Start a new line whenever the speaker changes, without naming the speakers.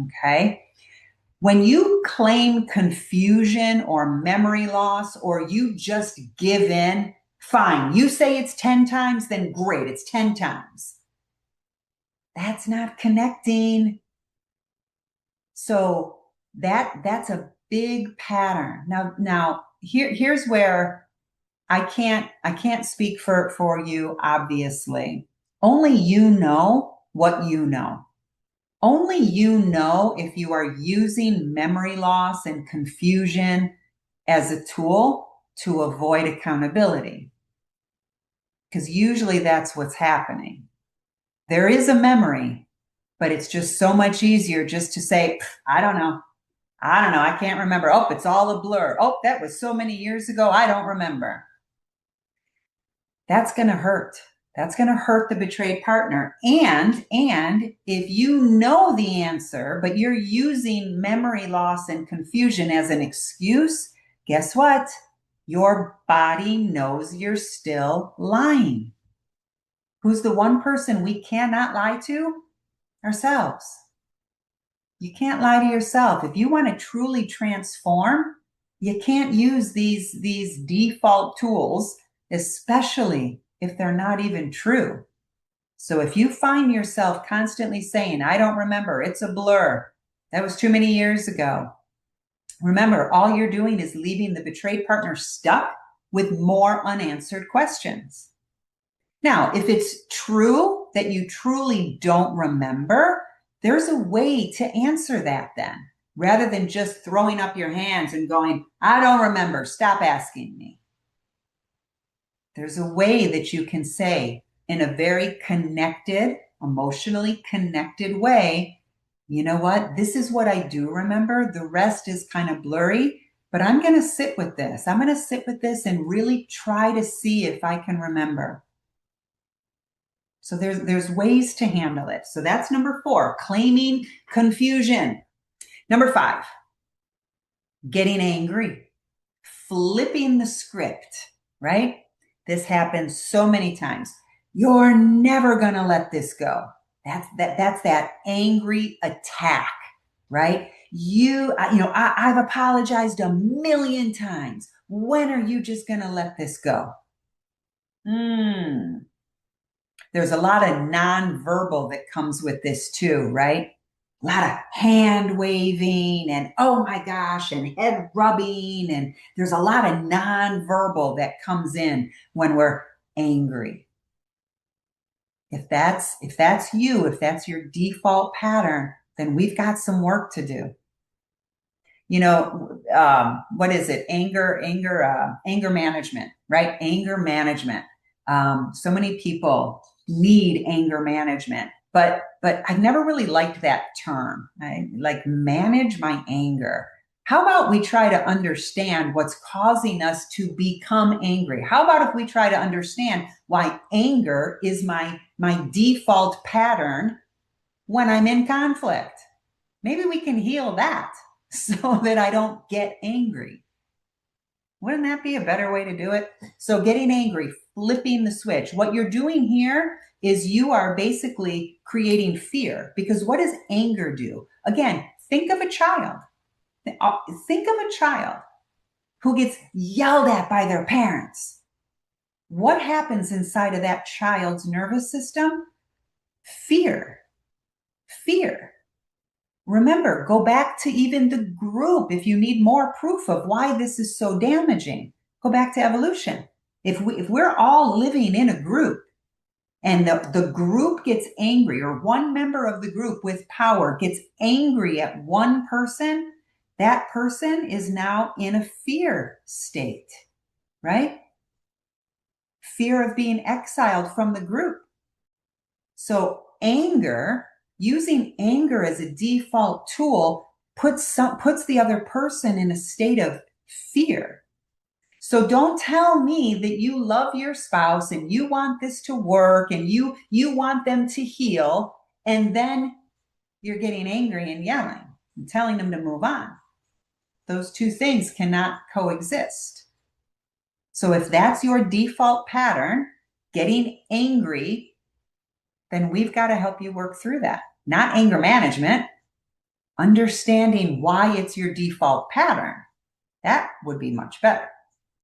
Okay. When you claim confusion or memory loss, or you just give in, fine. You say it's 10 times, then great, it's 10 times. That's not connecting. So that's a big pattern. Now here's where I can't speak for you, obviously. Only you know what you know. Only you know if you are using memory loss and confusion as a tool to avoid accountability. Because usually that's what's happening. There is a memory, but it's just so much easier just to say, I don't know. I don't know. I can't remember. Oh, it's all a blur. Oh, that was so many years ago. I don't remember. That's going to hurt. That's going to hurt the betrayed partner. And if you know the answer, but you're using memory loss and confusion as an excuse, guess what? Your body knows you're still lying. Who's the one person we cannot lie to? Ourselves. You can't lie to yourself. If you want to truly transform, you can't use these default tools, especially if they're not even true. So if you find yourself constantly saying, I don't remember, it's a blur, that was too many years ago, remember, all you're doing is leaving the betrayed partner stuck with more unanswered questions. Now, if it's true that you truly don't remember, there's a way to answer that then, rather than just throwing up your hands and going, I don't remember, stop asking me. There's a way that you can say in a very connected, emotionally connected way, you know what? This is what I do remember. The rest is kind of blurry, but I'm going to sit with this. I'm going to sit with this and really try to see if I can remember. So there's ways to handle it. So that's number 4, claiming confusion. Number 5, getting angry, flipping the script, right? This happens so many times. You're never going to let this go. That's that angry attack, right? I've apologized a million times. When are you just going to let this go? There's a lot of nonverbal that comes with this too, right? A lot of hand waving and oh my gosh, and head rubbing. And there's a lot of nonverbal that comes in when we're angry. If that's you, if that's your default pattern, then we've got some work to do. What is it? Anger management, right? Anger management. So many people need anger management, but I've never really liked that term. I like manage my anger. How about we try to understand what's causing us to become angry? How about if we try to understand why anger is my default pattern when I'm in conflict? Maybe we can heal that so that I don't get angry. Wouldn't that be a better way to do it? So getting angry, flipping the switch. What you're doing here is you are basically creating fear, because what does anger do? Again, think of a child. Think of a child who gets yelled at by their parents. What happens inside of that child's nervous system? Fear. Fear. Remember, go back to even the group if you need more proof of why this is so damaging. Go back to evolution. If we're all living in a group and the group gets angry, or one member of the group with power gets angry at one person, that person is now in a fear state, right? Fear of being exiled from the group. So using anger as a default tool puts the other person in a state of fear. So don't tell me that you love your spouse and you want this to work and you want them to heal, and then you're getting angry and yelling and telling them to move on. Those two things cannot coexist. So if that's your default pattern, getting angry, then we've got to help you work through that. Not anger management. understanding why it's your default pattern, that would be much better.